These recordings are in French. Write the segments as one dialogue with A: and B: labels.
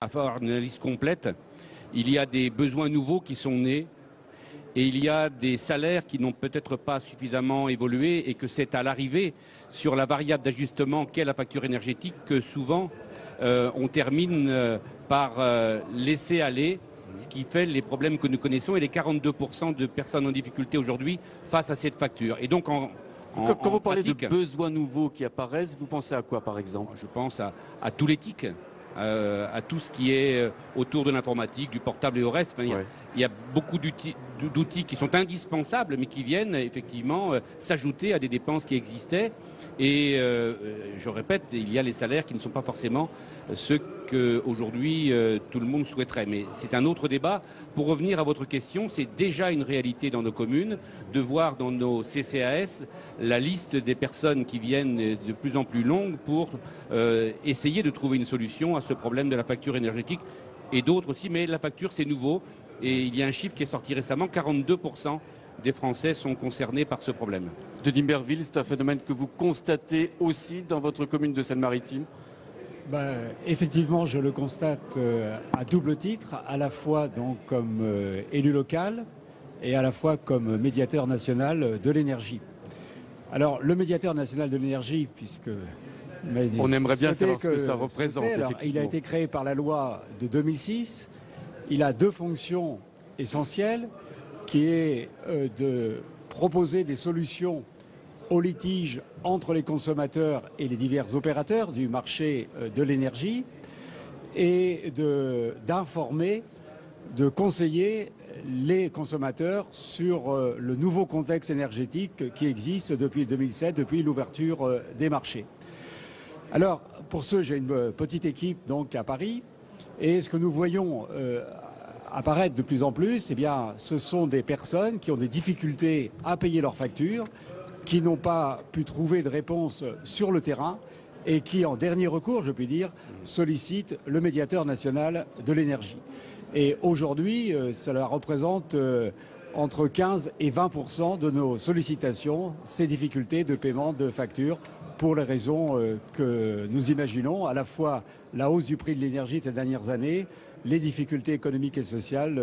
A: avoir une analyse complète, il y a des besoins nouveaux qui sont nés et il y a des salaires qui n'ont peut-être pas suffisamment évolué et que c'est à l'arrivée sur la variable d'ajustement qu'est la facture énergétique que souvent on termine par laisser aller, ce qui fait les problèmes que nous connaissons et les 42% de personnes en difficulté aujourd'hui face à cette facture. Et donc
B: quand vous parlez de besoins nouveaux qui apparaissent, vous pensez à quoi par exemple?
A: Je pense à tout l'éthique. À tout ce qui est autour de l'informatique, du portable et au reste. Enfin, il y a beaucoup d'outils qui sont indispensables, mais qui viennent effectivement s'ajouter à des dépenses qui existaient. Et je répète, il y a les salaires qui ne sont pas forcément ceux qu'aujourd'hui tout le monde souhaiterait. Mais c'est un autre débat. Pour revenir à votre question, c'est déjà une réalité dans nos communes de voir dans nos CCAS la liste des personnes qui viennent de plus en plus longue pour essayer de trouver une solution à ce problème de la facture énergétique et d'autres aussi. Mais la facture, c'est nouveau. Et il y a un chiffre qui est sorti récemment, 42% des Français sont concernés par ce problème.
B: De Dimberville, c'est un phénomène que vous constatez aussi dans votre commune de Seine-Maritime?
C: Effectivement, je le constate à double titre, à la fois donc comme élu local et à la fois comme médiateur national de l'énergie. Alors, le médiateur national de l'énergie, puisque...
B: On aimerait bien savoir ce que ça représente.
C: Alors, il a été créé par la loi de 2006. Il a deux fonctions essentielles, qui est de proposer des solutions aux litiges entre les consommateurs et les divers opérateurs du marché de l'énergie et d'informer, de conseiller les consommateurs sur le nouveau contexte énergétique qui existe depuis 2007, depuis l'ouverture des marchés. Alors, pour ce, j'ai une petite équipe donc à Paris et ce que nous voyons apparaître de plus en plus, eh bien, ce sont des personnes qui ont des difficultés à payer leurs factures, qui n'ont pas pu trouver de réponse sur le terrain et qui, en dernier recours, je puis dire, sollicitent le médiateur national de l'énergie. Et aujourd'hui, cela représente entre 15 et 20% de nos sollicitations, ces difficultés de paiement de factures, pour les raisons que nous imaginons, à la fois la hausse du prix de l'énergie ces dernières années, les difficultés économiques et sociales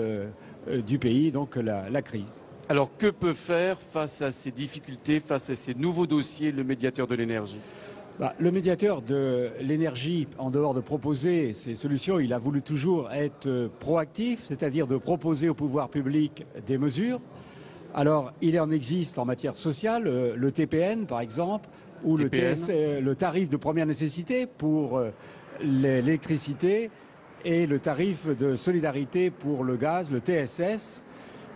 C: du pays, donc la crise.
B: Alors que peut faire face à ces difficultés, face à ces nouveaux dossiers, le médiateur de l'énergie?
C: Le médiateur de l'énergie, en dehors de proposer ces solutions, il a voulu toujours être proactif, c'est-à-dire de proposer au pouvoir public des mesures. Alors, il en existe en matière sociale, le TPN par exemple, ou le tarif de première nécessité pour l'électricité et le tarif de solidarité pour le gaz, le TSS.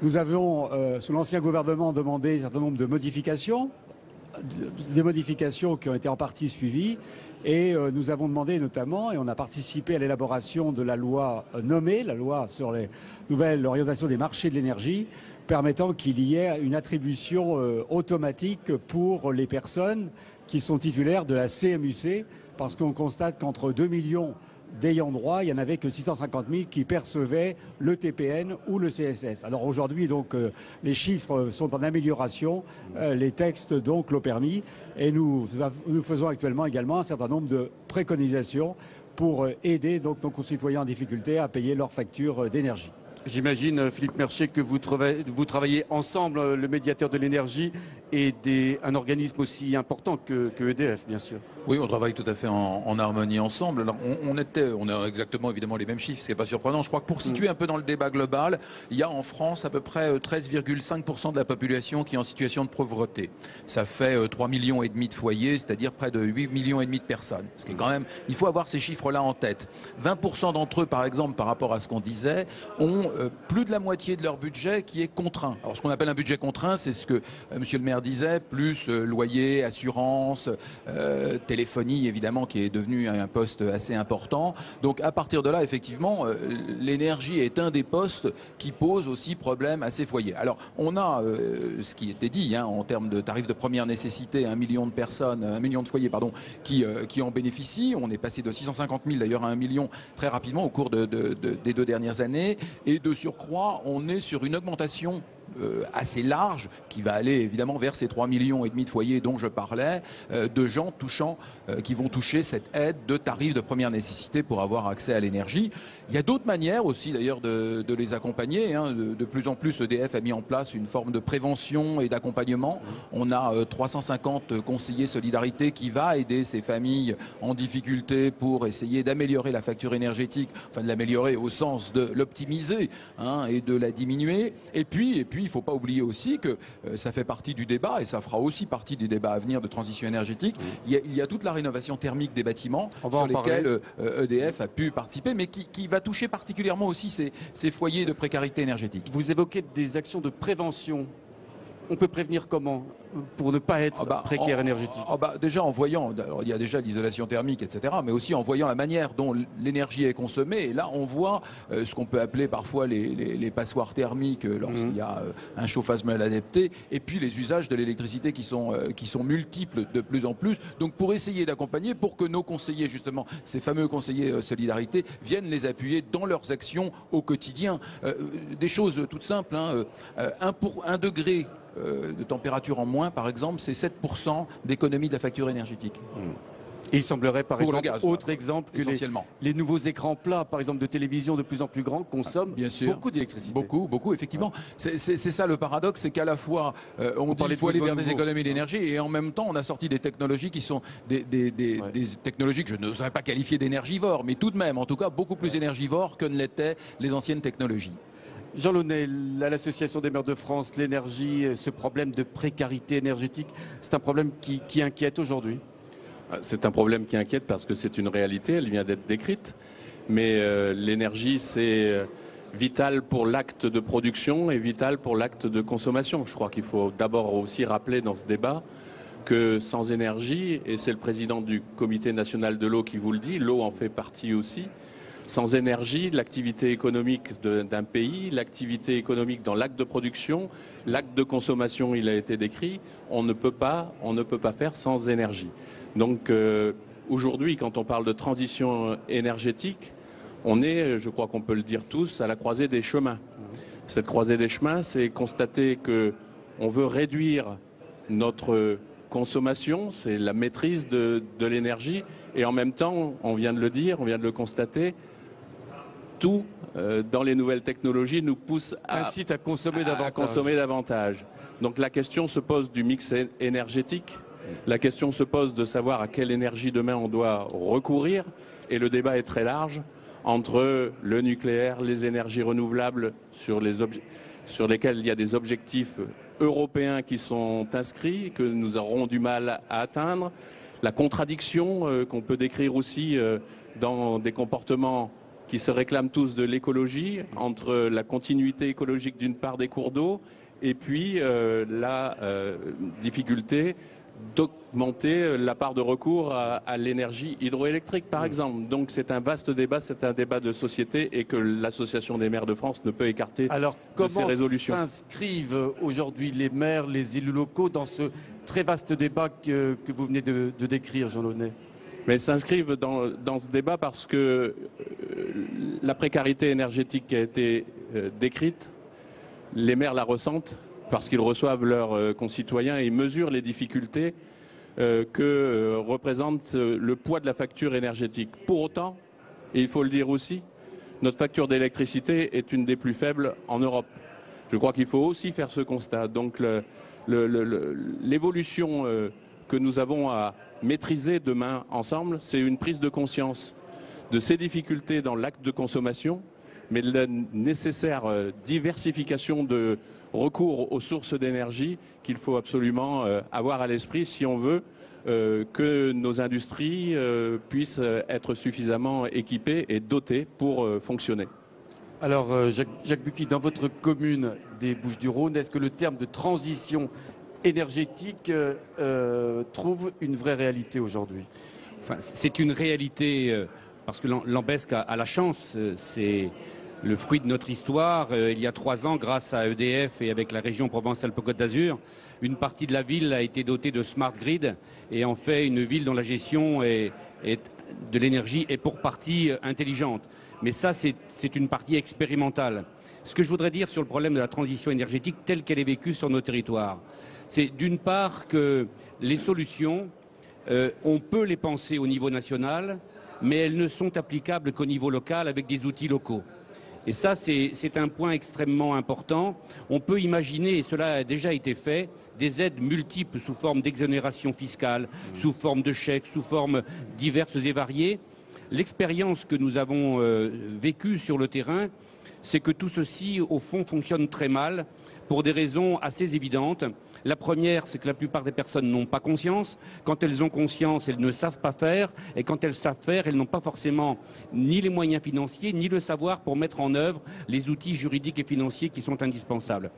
C: Nous avons, sous l'ancien gouvernement, demandé un certain nombre de modifications, des modifications qui ont été en partie suivies. Et nous avons demandé notamment, et on a participé à l'élaboration de la loi nommée, la loi sur les nouvelles orientations des marchés de l'énergie, permettant qu'il y ait une attribution automatique pour les personnes qui sont titulaires de la CMU-C, parce qu'on constate qu'entre 2 millions d'ayants droit, il n'y en avait que 650 000 qui percevaient le TPN ou le CSS. Alors aujourd'hui, donc, les chiffres sont en amélioration, les textes donc l'ont permis, et nous faisons actuellement également un certain nombre de préconisations pour aider donc nos concitoyens en difficulté à payer leurs factures d'énergie.
B: J'imagine, Philippe Mercier, que vous travaillez ensemble, le médiateur de l'énergie et un organisme aussi important que EDF, bien sûr.
D: Oui, on travaille tout à fait en harmonie ensemble. Alors, on a exactement évidemment les mêmes chiffres, ce qui n'est pas surprenant. Je crois que pour situer un peu dans le débat global, il y a en France à peu près 13,5% de la population qui est en situation de pauvreté. Ça fait 3,5 millions de foyers, c'est-à-dire près de 8,5 millions de personnes. Ce qui est quand même, il faut avoir ces chiffres-là en tête. 20% d'entre eux, par exemple, par rapport à ce qu'on disait, ont plus de la moitié de leur budget qui est contraint. Alors, ce qu'on appelle un budget contraint, c'est ce que Monsieur le maire disait, plus loyer, assurance, téléphonie, évidemment, qui est devenu un poste assez important. Donc, à partir de là, effectivement, l'énergie est un des postes qui pose aussi problème à ces foyers. Alors, on a ce qui était dit, en termes de tarifs de première nécessité, 1 million de personnes, 1 million de foyers, pardon, qui en bénéficient. On est passé de 650 000 d'ailleurs à 1 million très rapidement au cours des 2 dernières années. Et de surcroît, on est sur une augmentation assez large qui va aller évidemment vers ces 3,5 millions de foyers dont je parlais, de gens qui vont toucher cette aide de tarifs de première nécessité pour avoir accès à l'énergie. Il y a d'autres manières aussi d'ailleurs de les accompagner. De plus en plus, EDF a mis en place une forme de prévention et d'accompagnement. On a 350 conseillers solidarité qui va aider ces familles en difficulté pour essayer d'améliorer la facture énergétique, enfin de l'améliorer au sens de l'optimiser et de la diminuer. Et puis il ne faut pas oublier aussi que ça fait partie du débat et ça fera aussi partie des débats à venir de transition énergétique. Il y a toute la rénovation thermique des bâtiments sur lesquels EDF a pu participer, mais qui va toucher particulièrement aussi ces foyers de précarité énergétique.
B: Vous évoquez des actions de prévention. On peut prévenir comment pour ne pas être précaire énergétique?
D: Déjà en voyant, alors il y a déjà l'isolation thermique, etc., mais aussi en voyant la manière dont l'énergie est consommée. Et là, on voit ce qu'on peut appeler parfois les passoires thermiques lorsqu'il y a un chauffage mal adapté, et puis les usages de l'électricité qui sont multiples de plus en plus. Donc pour essayer d'accompagner, pour que nos conseillers, justement, ces fameux conseillers solidarité, viennent les appuyer dans leurs actions au quotidien. Des choses toutes simples, 1 degré de température en moins, par exemple, c'est 7% d'économie de la facture énergétique.
B: Et il semblerait, par exemple,
D: le gaz,
B: autre exemple, que les nouveaux écrans plats, par exemple, de télévision de plus en plus grands, consomment beaucoup d'électricité.
D: Beaucoup, effectivement. C'est ça le paradoxe, c'est qu'à la fois, on dit qu'il faut aller vers des économies d'énergie, et en même temps, on a sorti des technologies qui sont des technologies que je n'oserais pas qualifier d'énergivores, mais tout de même, en tout cas, beaucoup plus énergivores que ne l'étaient les anciennes technologies.
B: Jean Launay, à l'Association des maires de France, l'énergie, ce problème de précarité énergétique, c'est un problème qui inquiète aujourd'hui.
E: C'est un problème qui inquiète parce que c'est une réalité, elle vient d'être décrite. Mais l'énergie, c'est vital pour l'acte de production et vital pour l'acte de consommation. Je crois qu'il faut d'abord aussi rappeler dans ce débat que sans énergie, et c'est le président du Comité national de l'eau qui vous le dit, l'eau en fait partie aussi. Sans énergie, l'activité économique d'un pays, l'activité économique dans l'acte de production, l'acte de consommation, il a été décrit, on ne peut pas faire sans énergie. Donc aujourd'hui, quand on parle de transition énergétique, on est, je crois qu'on peut le dire tous, à la croisée des chemins. Cette croisée des chemins, c'est constater qu'on veut réduire notre consommation, c'est la maîtrise de l'énergie, et en même temps, on vient de le dire, on vient de le constater, tout dans les nouvelles technologies nous pousse à
B: consommer
E: davantage. Donc la question se pose du mix énergétique, la question se pose de savoir à quelle énergie demain on doit recourir, et le débat est très large entre le nucléaire, les énergies renouvelables sur lesquelles il y a des objectifs européens qui sont inscrits, que nous aurons du mal à atteindre, la contradiction qu'on peut décrire aussi dans des comportements qui se réclament tous de l'écologie, entre la continuité écologique d'une part des cours d'eau et puis la difficulté d'augmenter la part de recours à l'énergie hydroélectrique, par exemple. Donc c'est un vaste débat, c'est un débat de société et que l'Association des maires de France ne peut écarter de ces résolutions.
B: Alors comment s'inscrivent aujourd'hui les maires, les élus locaux dans ce très vaste débat que vous venez de décrire, Jean Launay?
E: Mais s'inscrivent dans ce débat parce que la précarité énergétique qui a été décrite, les maires la ressentent parce qu'ils reçoivent leurs concitoyens et ils mesurent les difficultés que représente le poids de la facture énergétique. Pour autant, et il faut le dire aussi, notre facture d'électricité est une des plus faibles en Europe. Je crois qu'il faut aussi faire ce constat. Donc l'évolution que nous avons à maîtriser demain ensemble, c'est une prise de conscience de ces difficultés dans l'acte de consommation, mais de la nécessaire diversification de recours aux sources d'énergie qu'il faut absolument avoir à l'esprit si on veut que nos industries puissent être suffisamment équipées et dotées pour fonctionner.
B: Alors, Jacques Bucchi, dans votre commune des Bouches-du-Rhône, est-ce que le terme de transition énergétique trouve une vraie réalité aujourd'hui?
A: Enfin, c'est une réalité parce que Lambesc a la chance, c'est le fruit de notre histoire. Il y a 3 ans, grâce à EDF et avec la région Provence-Alpes-Côte d'Azur, une partie de la ville a été dotée de smart grid et en fait une ville dont la gestion de l'énergie est pour partie intelligente. Mais ça, c'est une partie expérimentale. Ce que je voudrais dire sur le problème de la transition énergétique telle qu'elle est vécue sur nos territoires, c'est d'une part que les solutions, on peut les penser au niveau national, mais elles ne sont applicables qu'au niveau local avec des outils locaux. Et ça, c'est un point extrêmement important. On peut imaginer, et cela a déjà été fait, des aides multiples sous forme d'exonération fiscale, sous forme de chèques, sous formes diverses et variées. L'expérience que nous avons vécue sur le terrain, c'est que tout ceci, au fond, fonctionne très mal pour des raisons assez évidentes. La première, c'est que la plupart des personnes n'ont pas conscience. Quand elles ont conscience, elles ne savent pas faire. Et quand elles savent faire, elles n'ont pas forcément ni les moyens financiers, ni le savoir pour mettre en œuvre les outils juridiques et financiers qui sont indispensables.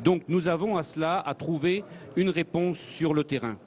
A: Donc nous avons à cela à trouver une réponse sur le terrain.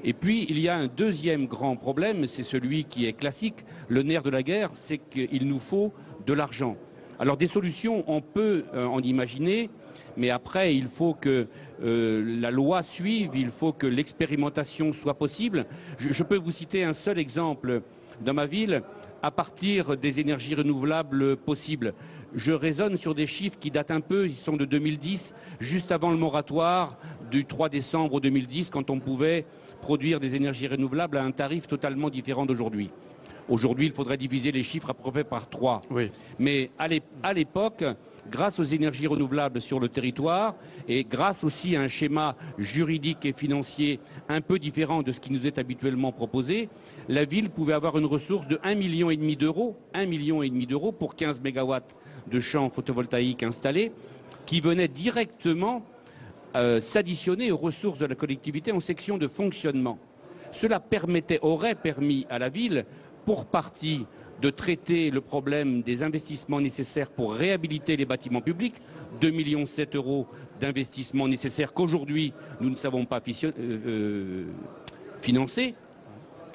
A: Et puis, il y a un deuxième grand problème, c'est celui qui est classique, le nerf de la guerre, c'est qu'il nous faut de l'argent. Alors des solutions, on peut en imaginer, mais après, il faut que la loi suive, il faut que l'expérimentation soit possible. Je peux vous citer un seul exemple dans ma ville, à partir des énergies renouvelables possibles. Je raisonne sur des chiffres qui datent un peu, ils sont de 2010, juste avant le moratoire du 3 décembre 2010, quand on pouvait produire des énergies renouvelables à un tarif totalement différent d'aujourd'hui. Aujourd'hui, il faudrait diviser les chiffres à peu près par 3. Oui. Mais à l'époque, grâce aux énergies renouvelables sur le territoire et grâce aussi à un schéma juridique et financier un peu différent de ce qui nous est habituellement proposé, la ville pouvait avoir une ressource de 1,5 million d'euros, 1,5 million pour 15 mégawatts de champs photovoltaïques installés, qui venaient directement s'additionner aux ressources de la collectivité en section de fonctionnement. Cela aurait permis à la ville, pour partie, de traiter le problème des investissements nécessaires pour réhabiliter les bâtiments publics, 2,7 millions d'euros d'investissements nécessaires qu'aujourd'hui nous ne savons pas financer.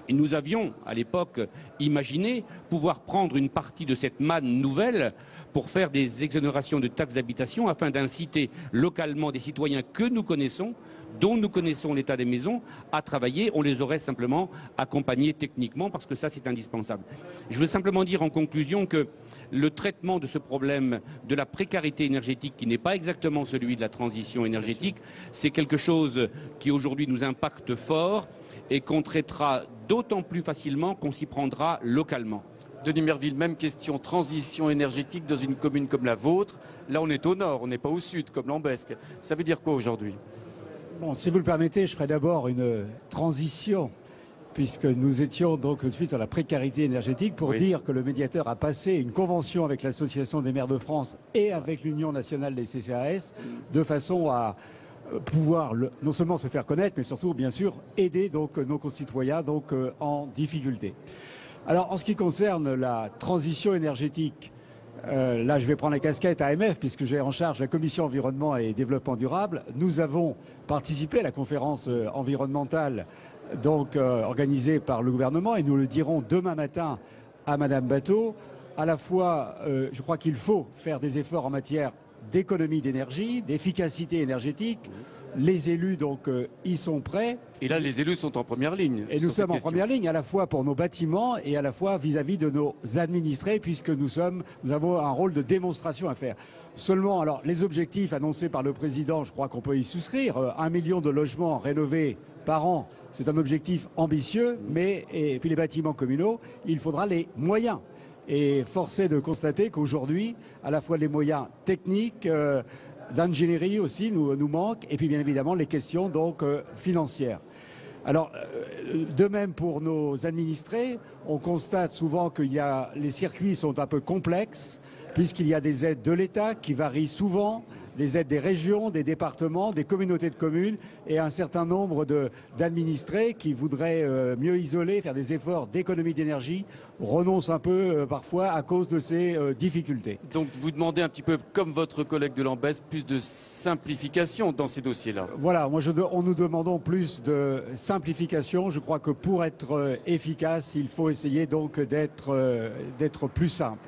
A: Et nous avions, à l'époque, imaginé pouvoir prendre une partie de cette manne nouvelle pour faire des exonérations de taxes d'habitation afin d'inciter localement des citoyens que nous connaissons, dont nous connaissons l'état des maisons, à travailler. On les aurait simplement accompagnés techniquement parce que ça, c'est indispensable. Je veux simplement dire en conclusion que le traitement de ce problème de la précarité énergétique, qui n'est pas exactement celui de la transition énergétique, c'est quelque chose qui aujourd'hui nous impacte fort et qu'on traitera d'autant plus facilement qu'on s'y prendra localement.
B: Denis Merville, même question, transition énergétique dans une commune comme la vôtre. Là, on est au nord, on n'est pas au sud, comme Lambesc. Ça veut dire quoi aujourd'hui?
C: Bon, si vous le permettez, je ferai d'abord une transition, puisque nous étions donc tout de suite sur la précarité énergétique, pour dire que le médiateur a passé une convention avec l'Association des maires de France et avec l'Union nationale des CCAS, de façon à pouvoir non seulement se faire connaître, mais surtout, bien sûr, aider donc nos concitoyens en difficulté. Alors, en ce qui concerne la transition énergétique, là, je vais prendre la casquette AMF, puisque j'ai en charge la commission environnement et développement durable. Nous avons participé à la conférence environnementale organisée par le gouvernement, et nous le dirons demain matin à Madame Bateau. À la fois, je crois qu'il faut faire des efforts en matière d'économie d'énergie, d'efficacité énergétique. Les élus, y sont prêts.
B: Et là, les élus sont en première ligne.
C: Et nous sommes en première ligne, à la fois pour nos bâtiments et à la fois vis-à-vis de nos administrés, puisque nous avons un rôle de démonstration à faire. Seulement, alors, les objectifs annoncés par le président, je crois qu'on peut y souscrire. 1 million de logements rénovés par an, c'est un objectif ambitieux, et puis les bâtiments communaux, il faudra les moyens. Et force est de constater qu'aujourd'hui, à la fois les moyens techniques, d'ingénierie aussi nous manquent, et puis bien évidemment les questions financières. Alors, de même pour nos administrés, on constate souvent que les circuits sont un peu complexes, puisqu'il y a des aides de l'État qui varient souvent, des aides des régions, des départements, des communautés de communes, et un certain nombre d'administrés qui voudraient mieux isoler, faire des efforts d'économie d'énergie, renoncent un peu parfois à cause de ces difficultés.
B: Donc vous demandez un petit peu, comme votre collègue de Lambesc, plus de simplification dans ces dossiers-là.
C: Voilà, nous demandons plus de simplification. Je crois que pour être efficace, il faut essayer d'être plus simple.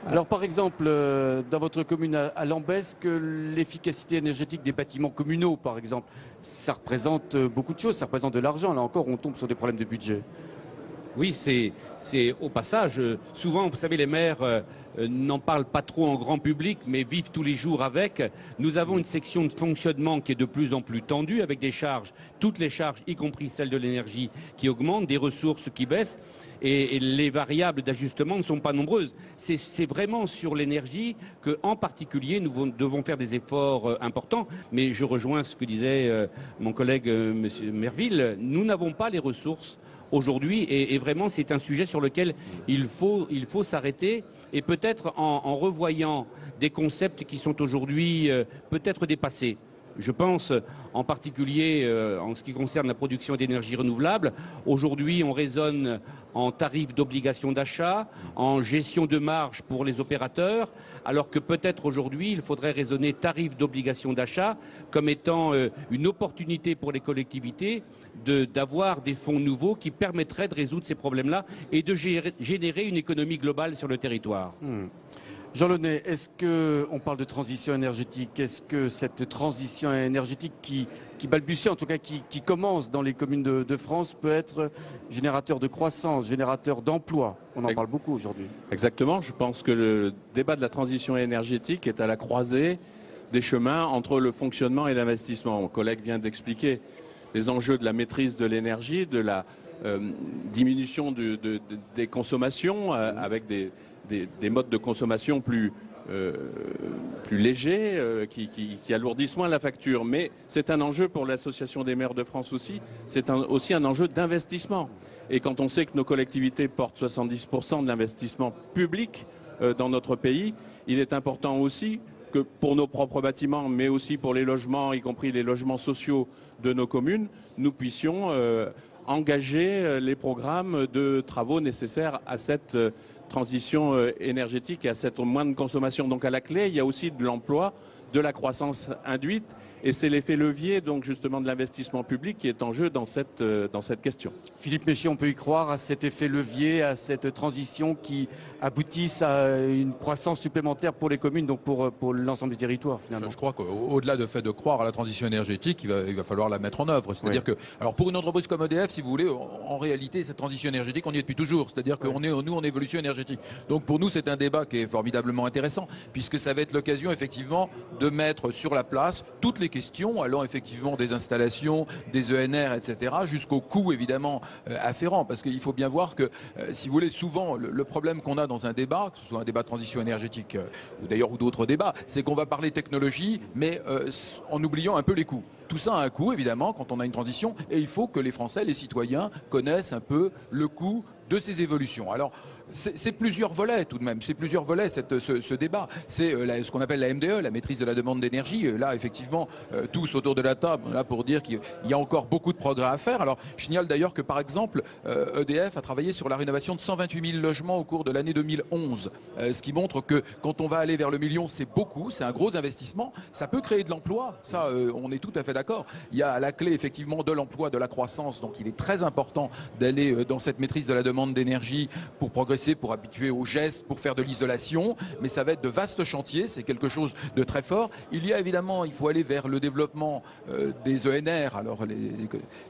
B: Alors par exemple, dans votre commune à Lambesc, l'efficacité énergétique des bâtiments communaux, par exemple, ça représente beaucoup de choses, ça représente de l'argent. Là encore, on tombe sur des problèmes de budget.
A: Oui, c'est au passage. Souvent, vous savez, les maires n'en parlent pas trop en grand public, mais vivent tous les jours avec. Nous avons une section de fonctionnement qui est de plus en plus tendue, avec des charges, toutes les charges, y compris celles de l'énergie, qui augmentent, des ressources qui baissent, et les variables d'ajustement ne sont pas nombreuses. C'est vraiment sur l'énergie que, en particulier, nous devons faire des efforts importants. Mais je rejoins ce que disait mon collègue Monsieur Merville. Nous n'avons pas les ressources aujourd'hui, et vraiment c'est un sujet sur lequel il faut s'arrêter, et peut-être en revoyant des concepts qui sont aujourd'hui peut-être dépassés. Je pense en particulier en ce qui concerne la production d'énergie renouvelable. Aujourd'hui, on raisonne en tarifs d'obligation d'achat, en gestion de marge pour les opérateurs, alors que peut-être aujourd'hui, il faudrait raisonner tarifs d'obligation d'achat comme étant une opportunité pour les collectivités d'avoir des fonds nouveaux qui permettraient de résoudre ces problèmes-là et de générer une économie globale sur le territoire.
B: Jean Launay, est-ce qu'on parle de transition énergétique? Est-ce que cette transition énergétique qui balbutie, en tout cas qui commence dans les communes de France, peut être générateur de croissance, générateur d'emploi? On en parle beaucoup aujourd'hui.
E: Exactement. Je pense que le débat de la transition énergétique est à la croisée des chemins entre le fonctionnement et l'investissement. Mon collègue vient d'expliquer les enjeux de la maîtrise de l'énergie, de la diminution des consommations avec des modes de consommation plus légers, qui alourdissent moins la facture. Mais c'est un enjeu pour l'Association des maires de France aussi. C'est aussi un enjeu d'investissement. Et quand on sait que nos collectivités portent 70% de l'investissement public dans notre pays, il est important aussi que pour nos propres bâtiments, mais aussi pour les logements, y compris les logements sociaux de nos communes, nous puissions engager les programmes de travaux nécessaires à cette transition énergétique et à cette moindre consommation. Donc à la clé, il y a aussi de l'emploi, de la croissance induite, et c'est l'effet levier donc justement de l'investissement public qui est en jeu dans cette question.
B: Philippe Méchier, on peut y croire à cet effet levier, à cette transition qui aboutisse à une croissance supplémentaire pour les communes, donc pour l'ensemble du territoire finalement.
D: Je crois qu'au-delà du fait de croire à la transition énergétique, il va falloir la mettre en œuvre. C'est-à-dire que, alors pour une entreprise comme EDF, si vous voulez, en réalité, cette transition énergétique, on y est depuis toujours. C'est-à-dire qu'on est, nous, en évolution énergétique. Donc pour nous, c'est un débat qui est formidablement intéressant, puisque ça va être l'occasion, effectivement, de mettre sur la place toutes les questions, allant effectivement des installations, des ENR, etc., jusqu'au coût, évidemment, afférent. Parce qu'il faut bien voir que, si vous voulez, souvent, le problème qu'on a dans un débat, que ce soit un débat de transition énergétique ou d'ailleurs ou d'autres débats, c'est qu'on va parler technologie, mais en oubliant un peu les coûts. Tout ça a un coût, évidemment, quand on a une transition, et il faut que les Français, les citoyens, connaissent un peu le coût de ces évolutions. Alors, c'est plusieurs volets tout de même, c'est plusieurs volets ce débat. C'est ce qu'on appelle la MDE, la maîtrise de la demande d'énergie. Là, effectivement, tous autour de la table, là pour dire qu'il y a encore beaucoup de progrès à faire. Alors, je signale d'ailleurs que, par exemple, EDF a travaillé sur la rénovation de 128 000 logements au cours de l'année 2011, ce qui montre que quand on va aller vers le million, c'est beaucoup, c'est un gros investissement. Ça peut créer de l'emploi, ça, on est tout à fait d'accord. Il y a à la clé, effectivement, de l'emploi, de la croissance, donc il est très important d'aller dans cette maîtrise de la demande d'énergie pour progresser, pour habituer aux gestes, pour faire de l'isolation, mais ça va être de vastes chantiers, c'est quelque chose de très fort. Il y a évidemment, il faut aller vers le développement des ENR, alors les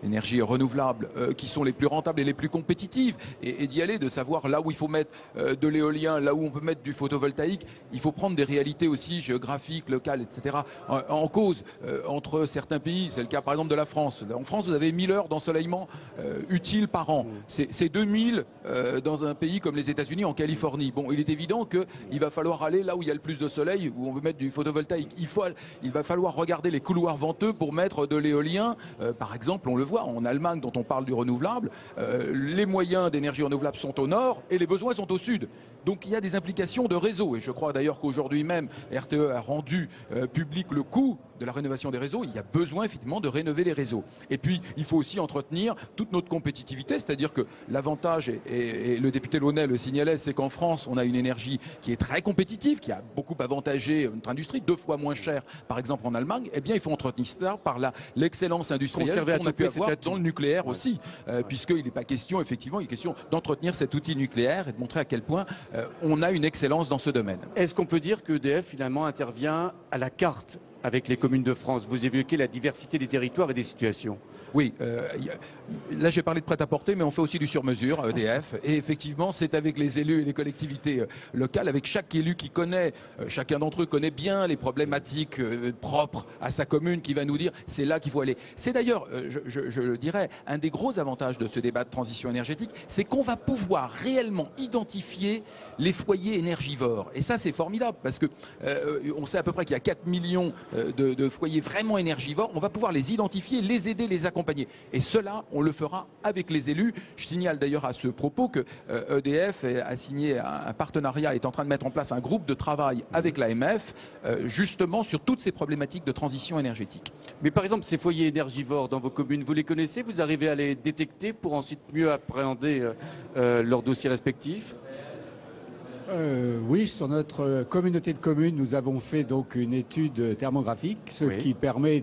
D: énergies renouvelables, qui sont les plus rentables et les plus compétitives, et d'y aller, de savoir là où il faut mettre de l'éolien, là où on peut mettre du photovoltaïque. Il faut prendre des réalités aussi géographiques, locales, etc. en cause entre certains pays. C'est le cas par exemple de la France. En France, vous avez 1000 heures d'ensoleillement utiles par an. C'est 2000 dans un pays comme les États-Unis, en Californie. Bon, il est évident qu'il va falloir aller là où il y a le plus de soleil, où on veut mettre du photovoltaïque. Il va falloir regarder les couloirs venteux pour mettre de l'éolien. Par exemple, on le voit en Allemagne, dont on parle du renouvelable, les moyens d'énergie renouvelable sont au nord et les besoins sont au sud. Donc il y a des implications de réseau. Et je crois d'ailleurs qu'aujourd'hui même, RTE a rendu public le coût de la rénovation des réseaux. Il y a besoin effectivement de rénover les réseaux. Et puis, il faut aussi entretenir toute notre compétitivité, c'est-à-dire que l'avantage, et le député Launay le signalait, c'est qu'en France, on a une énergie qui est très compétitive, qui a beaucoup avantagé notre industrie, 2 fois moins cher, par exemple en Allemagne. Eh bien, il faut entretenir ça par l'excellence industrielle qu'on a pu avoir dans le nucléaire aussi, puisqu'il n'est pas question, effectivement, il est question d'entretenir cet outil nucléaire et de montrer à quel point on a une excellence dans ce domaine.
B: Est-ce qu'on peut dire que EDF, finalement, intervient à la carte avec les communes de France? Vous évoquez la diversité des territoires et des situations.
D: Oui, là j'ai parlé de prêt-à-porter, mais on fait aussi du sur-mesure, EDF. Et effectivement, c'est avec les élus et les collectivités locales, avec chaque élu qui connaît, chacun d'entre eux connaît bien les problématiques propres à sa commune, qui va nous dire c'est là qu'il faut aller. C'est d'ailleurs, je dirais, un des gros avantages de ce débat de transition énergétique, c'est qu'on va pouvoir réellement identifier les foyers énergivores. Et ça, c'est formidable, parce que on sait à peu près qu'il y a 4 millions de foyers vraiment énergivores. On va pouvoir les identifier, les aider, les accompagner. Et cela, on le fera avec les élus. Je signale d'ailleurs à ce propos que EDF a signé un partenariat, est en train de mettre en place un groupe de travail avec l'AMF, justement sur toutes ces problématiques de transition énergétique.
B: Mais par exemple, ces foyers énergivores dans vos communes, vous les connaissez? Vous arrivez à les détecter pour ensuite mieux appréhender leurs dossiers respectifs?
C: Oui, sur notre communauté de communes, nous avons fait donc une étude thermographique, ce qui permet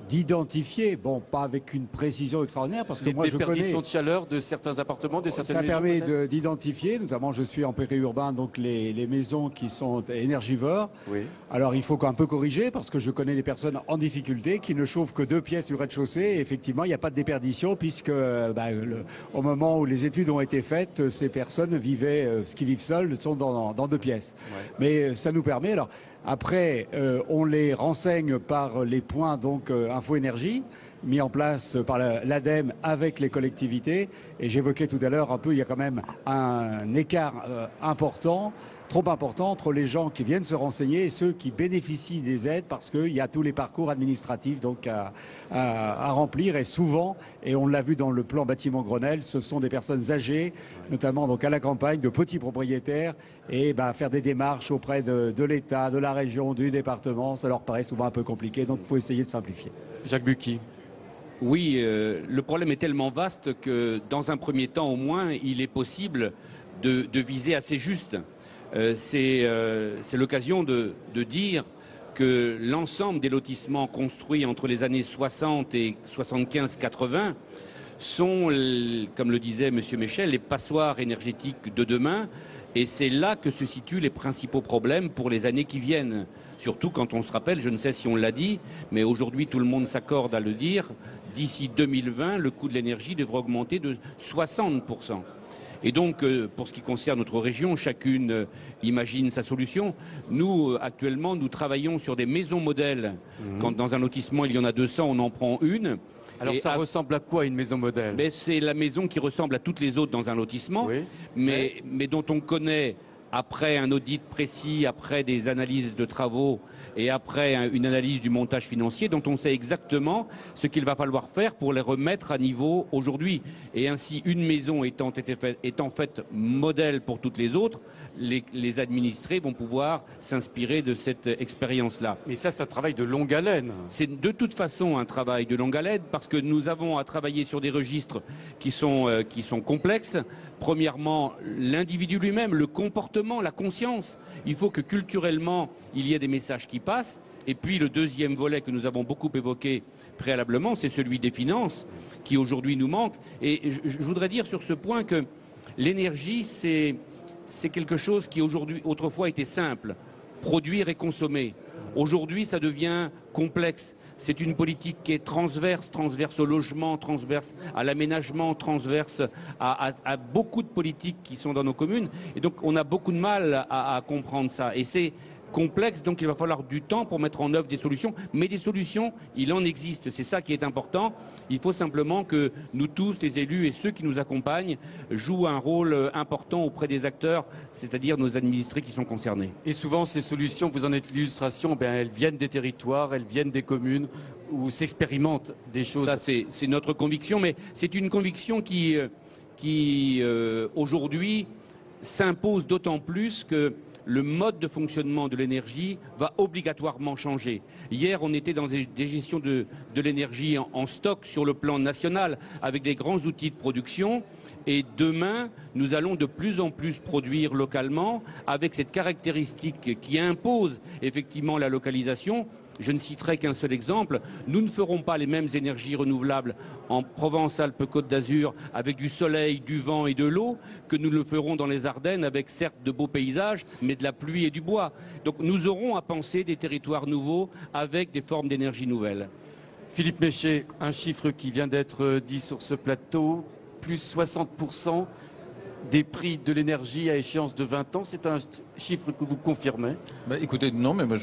C: d'identifier, bon, pas avec une précision extraordinaire, parce que moi je connais...
B: Les déperditions de chaleur de certains appartements, de certaines maisons.
C: Ça permet d'identifier, notamment je suis en périurbain, donc les maisons qui sont énergivores. Oui. Alors il faut un peu corriger, parce que je connais des personnes en difficulté qui ne chauffent que 2 pièces du rez-de-chaussée, et effectivement il n'y a pas de déperdition, puisque au moment où les études ont été faites, ces personnes vivaient, ce qui vivent seuls, sont dans 2 pièces. Ouais. Mais ça nous permet, alors après on les renseigne par les points donc Info Énergie mis en place par l'ADEME avec les collectivités, et j'évoquais tout à l'heure un peu, il y a quand même un écart important, trop important entre les gens qui viennent se renseigner et ceux qui bénéficient des aides, parce qu'il y a tous les parcours administratifs donc à remplir, et souvent, et on l'a vu dans le plan bâtiment Grenelle, ce sont des personnes âgées, notamment donc à la campagne, de petits propriétaires, et faire des démarches auprès de l'État, de la région, du département, ça leur paraît souvent un peu compliqué, donc il faut essayer de simplifier.
B: Jacques Bucchi.
A: Oui, le problème est tellement vaste que dans un premier temps au moins, il est possible de viser assez juste. C'est l'occasion de dire que l'ensemble des lotissements construits entre les années 60 et 75-80 sont, comme le disait M. Michel, les passoires énergétiques de demain. Et c'est là que se situent les principaux problèmes pour les années qui viennent. Surtout quand on se rappelle, je ne sais si on l'a dit, mais aujourd'hui tout le monde s'accorde à le dire, d'ici 2020, le coût de l'énergie devrait augmenter de 60%. Et donc, pour ce qui concerne notre région, chacune imagine sa solution. Nous, actuellement, nous travaillons sur des maisons modèles. Quand dans un lotissement, il y en a 200, on en prend une.
B: Alors ça ressemble à quoi une maison modèle?
A: C'est la maison qui ressemble à toutes les autres dans un lotissement, oui. mais dont on connaît, après un audit précis, après des analyses de travaux et après une analyse du montage financier, dont on sait exactement ce qu'il va falloir faire pour les remettre à niveau aujourd'hui. Et ainsi, une maison étant faite modèle pour toutes les autres, les administrés vont pouvoir s'inspirer de cette expérience-là.
B: Mais ça, c'est un travail de longue haleine.
A: C'est de toute façon un travail de longue haleine, parce que nous avons à travailler sur des registres qui sont complexes. Premièrement, l'individu lui-même, le comportement, la conscience. Il faut que culturellement, il y ait des messages qui passent. Et puis le deuxième volet que nous avons beaucoup évoqué préalablement, c'est celui des finances, qui aujourd'hui nous manque. Et je voudrais dire sur ce point que l'énergie, c'est quelque chose qui autrefois était simple, produire et consommer. Aujourd'hui, ça devient complexe. C'est une politique qui est transverse au logement, transverse à l'aménagement, transverse à beaucoup de politiques qui sont dans nos communes. Et donc, on a beaucoup de mal à comprendre ça. Et c'est complexe, donc il va falloir du temps pour mettre en œuvre des solutions. Mais des solutions, il en existe. C'est ça qui est important. Il faut simplement que nous tous, les élus et ceux qui nous accompagnent, jouent un rôle important auprès des acteurs, c'est-à-dire nos administrés qui sont concernés.
B: Et souvent, ces solutions, vous en êtes l'illustration, elles viennent des territoires, elles viennent des communes où s'expérimentent des choses.
A: Ça, c'est notre conviction, mais c'est une conviction qui aujourd'hui, s'impose d'autant plus que le mode de fonctionnement de l'énergie va obligatoirement changer. Hier, on était dans des gestions de l'énergie en stock sur le plan national, avec des grands outils de production. Et demain, nous allons de plus en plus produire localement, avec cette caractéristique qui impose effectivement la localisation. Je ne citerai qu'un seul exemple. Nous ne ferons pas les mêmes énergies renouvelables en Provence-Alpes-Côte d'Azur avec du soleil, du vent et de l'eau que nous le ferons dans les Ardennes avec certes de beaux paysages, mais de la pluie et du bois. Donc nous aurons à penser des territoires nouveaux avec des formes d'énergie nouvelles.
B: Philippe Méchet, un chiffre qui vient d'être dit sur ce plateau, plus 60% des prix de l'énergie à échéance de 20 ans, c'est un chiffre que vous confirmez?
D: Écoutez, non, mais moi,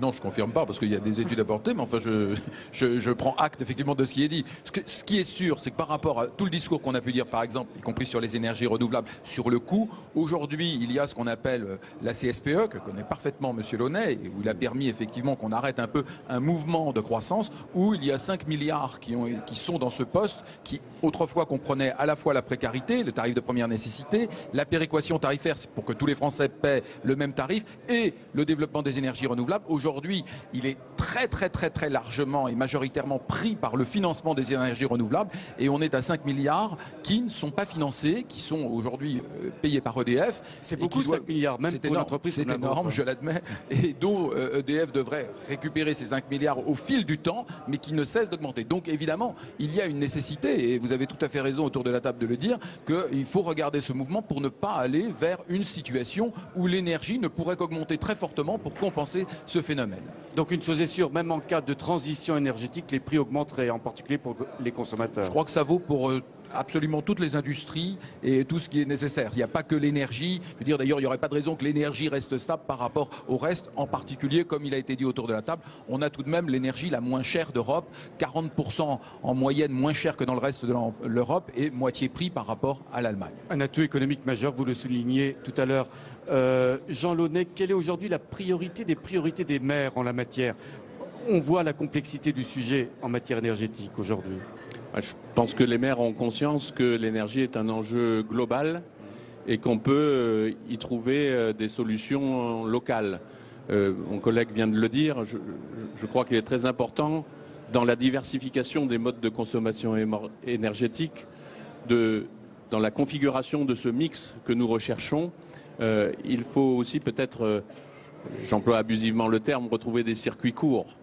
D: non, je confirme pas parce qu'il y a des études à porter, mais enfin, je prends acte effectivement de ce qui est dit. Ce qui est sûr, c'est que par rapport à tout le discours qu'on a pu dire, par exemple, y compris sur les énergies renouvelables, sur le coût, aujourd'hui, il y a ce qu'on appelle la CSPE, que connaît parfaitement M. Launay, et où il a permis effectivement qu'on arrête un peu un mouvement de croissance, où il y a 5 milliards qui sont dans ce poste, qui autrefois comprenaient à la fois la précarité, le tarif de première nécessité, la péréquation tarifaire, c'est pour que tous les Français paient le même tarif, et le développement des énergies renouvelables. Aujourd'hui, il est très largement et majoritairement pris par le financement des énergies renouvelables, et on est à 5 milliards qui ne sont pas financés, qui sont aujourd'hui payés par EDF.
B: C'est beaucoup, 5 milliards, même pour une entreprise.
D: C'est énorme, je l'admets, et dont EDF devrait récupérer ces 5 milliards au fil du temps, mais qui ne cesse d'augmenter. Donc évidemment, il y a une nécessité, et vous avez tout à fait raison autour de la table de le dire, qu'il faut regarder ce mouvement pour ne pas aller vers une situation où l'énergie ne pourrait qu'augmenter très fortement pour compenser ce phénomène.
B: Donc une chose est sûre, même en cas de transition énergétique, les prix augmenteraient, en particulier pour les consommateurs.
D: Je crois que ça vaut pour absolument toutes les industries et tout ce qui est nécessaire. Il n'y a pas que l'énergie. Je veux dire, d'ailleurs, il n'y aurait pas de raison que l'énergie reste stable par rapport au reste. En particulier, comme il a été dit autour de la table, on a tout de même l'énergie la moins chère d'Europe, 40% en moyenne moins chère que dans le reste de l'Europe et moitié prix par rapport à l'Allemagne.
B: Un atout économique majeur, vous le soulignez tout à l'heure. Jean Launay, quelle est aujourd'hui la priorité des maires en la matière? On voit la complexité du sujet en matière énergétique aujourd'hui.
E: Je pense que les maires ont conscience que l'énergie est un enjeu global et qu'on peut y trouver des solutions locales. Mon collègue vient de le dire, je crois qu'il est très important dans la diversification des modes de consommation énergétique, dans la configuration de ce mix que nous recherchons. Il faut aussi peut-être, j'emploie abusivement le terme, retrouver des circuits courts.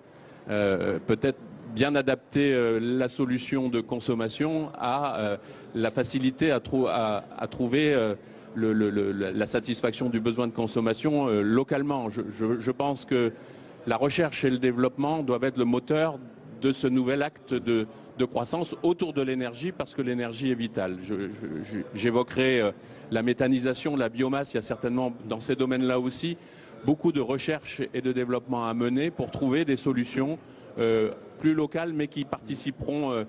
E: Peut-être bien adapter la solution de consommation à la facilité à trouver la satisfaction du besoin de consommation localement. Je pense que la recherche et le développement doivent être le moteur de ce nouvel acte de croissance autour de l'énergie, parce que l'énergie est vitale. J'évoquerai la méthanisation, la biomasse. Il y a certainement dans ces domaines-là aussi beaucoup de recherche et de développement à mener pour trouver des solutions plus locales, mais qui participeront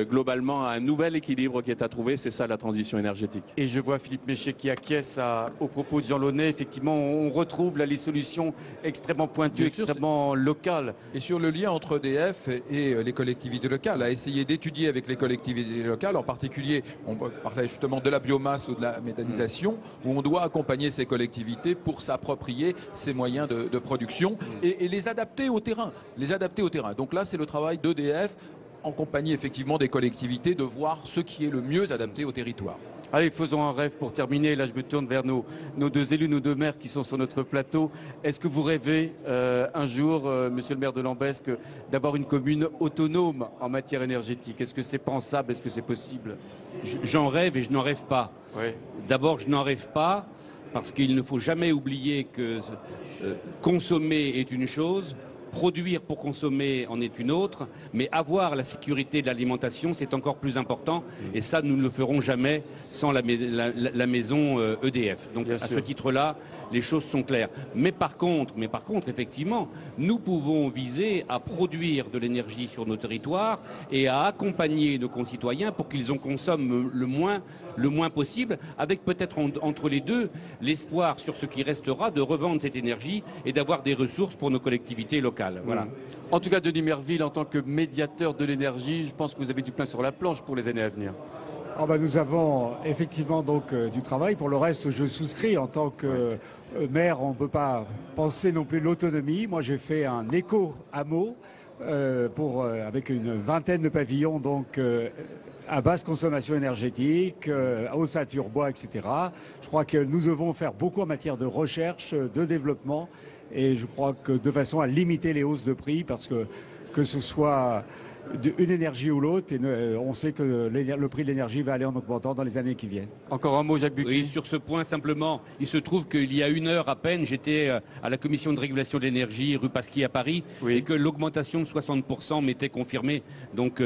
E: globalement à un nouvel équilibre qui est à trouver. C'est ça la transition énergétique.
B: Et je vois Philippe Méchet qui acquiesce aux propos de Jean Launay. Effectivement, on retrouve là les solutions extrêmement pointues, extrêmement locales.
D: Et sur le lien entre EDF et les collectivités locales, à essayer d'étudier avec les collectivités locales, en particulier, on parlait justement de la biomasse ou de la méthanisation, où on doit accompagner ces collectivités pour s'approprier ces moyens de production et les adapter au terrain. Donc là, c'est le travail d'EDF, en compagnie effectivement des collectivités, de voir ce qui est le mieux adapté au territoire.
B: Allez, faisons un rêve pour terminer. Là, je me tourne vers nos deux élus, nos deux maires qui sont sur notre plateau. Est-ce que vous rêvez un jour, monsieur le maire de Lambesc, d'avoir une commune autonome en matière énergétique? Est-ce que c'est pensable? Est-ce que c'est possible?
A: J'en rêve et je n'en rêve pas.
B: Oui.
A: D'abord, je n'en rêve pas parce qu'il ne faut jamais oublier que consommer est une chose, produire pour consommer en est une autre, mais avoir la sécurité de l'alimentation, c'est encore plus important. Et ça, nous ne le ferons jamais sans la maison EDF. Donc, à ce titre-là, les choses sont claires. Mais par contre, effectivement, nous pouvons viser à produire de l'énergie sur nos territoires et à accompagner nos concitoyens pour qu'ils en consomment le moins possible, avec peut-être entre les deux l'espoir sur ce qui restera de revendre cette énergie et d'avoir des ressources pour nos collectivités locales. Voilà.
B: En tout cas, Denis Merville, en tant que médiateur de l'énergie, je pense que vous avez du pain sur la planche pour les années à venir.
C: Nous avons effectivement donc du travail. Pour le reste, je souscris en tant que maire. On ne peut pas penser non plus l'autonomie. Moi, j'ai fait un éco-hameau avec une vingtaine de pavillons, donc à basse consommation énergétique, à ossature bois, etc. Je crois que nous devons faire beaucoup en matière de recherche, de développement, et je crois que de façon à limiter les hausses de prix, parce que ce soit une énergie ou l'autre. Et on sait que le prix de l'énergie va aller en augmentant dans les années qui viennent.
B: Encore un mot, Jacques Bucchi.
A: Oui, sur ce point simplement, il se trouve qu'il y a 1 heure à peine, j'étais à la commission de régulation de l'énergie rue Pasquier à Paris, et que l'augmentation de 60% m'était confirmée. Donc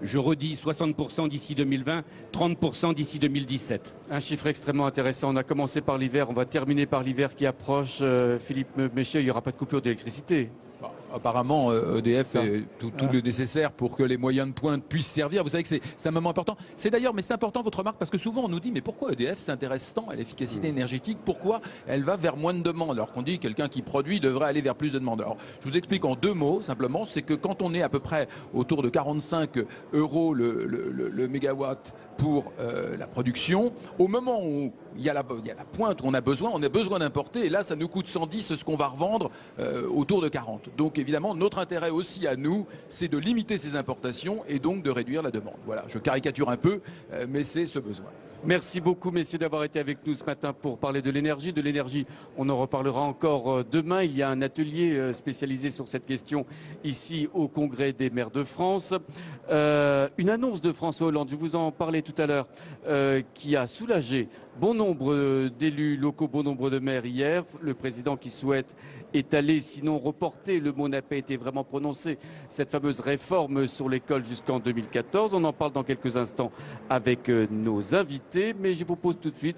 A: je redis 60% d'ici 2020, 30% d'ici 2017.
B: Un chiffre extrêmement intéressant. On a commencé par l'hiver, on va terminer par l'hiver qui approche. Philippe Méchet, il n'y aura pas de coupure d'électricité.
D: Apparemment, EDF fait tout le nécessaire pour que les moyens de pointe puissent servir. Vous savez que c'est un moment important. C'est d'ailleurs, mais c'est important votre remarque, parce que souvent on nous dit, mais pourquoi EDF s'intéresse tant à l'efficacité énergétique? Pourquoi elle va vers moins de demandes? Alors qu'on dit que quelqu'un qui produit devrait aller vers plus de demandes. Alors, je vous explique en 2 mots, simplement, c'est que quand on est à peu près autour de 45 € le mégawatt pour la production, au moment où il y a la pointe où on a besoin d'importer, et là ça nous coûte 110 ce qu'on va revendre autour de 40. Donc évidemment, notre intérêt aussi à nous, c'est de limiter ces importations et donc de réduire la demande. Voilà, je caricature un peu, mais c'est ce besoin.
B: Merci beaucoup, messieurs, d'avoir été avec nous ce matin pour parler de l'énergie. De l'énergie, on en reparlera encore demain. Il y a un atelier spécialisé sur cette question ici au Congrès des maires de France. Une annonce de François Hollande, je vous en parlais tout à l'heure, qui a soulagé bon nombre d'élus locaux, bon nombre de maires hier. Le président qui souhaite étaler, sinon reporter, le mot n'a pas été vraiment prononcé, cette fameuse réforme sur l'école jusqu'en 2014. On en parle dans quelques instants avec nos invités, mais je vous pose tout de suite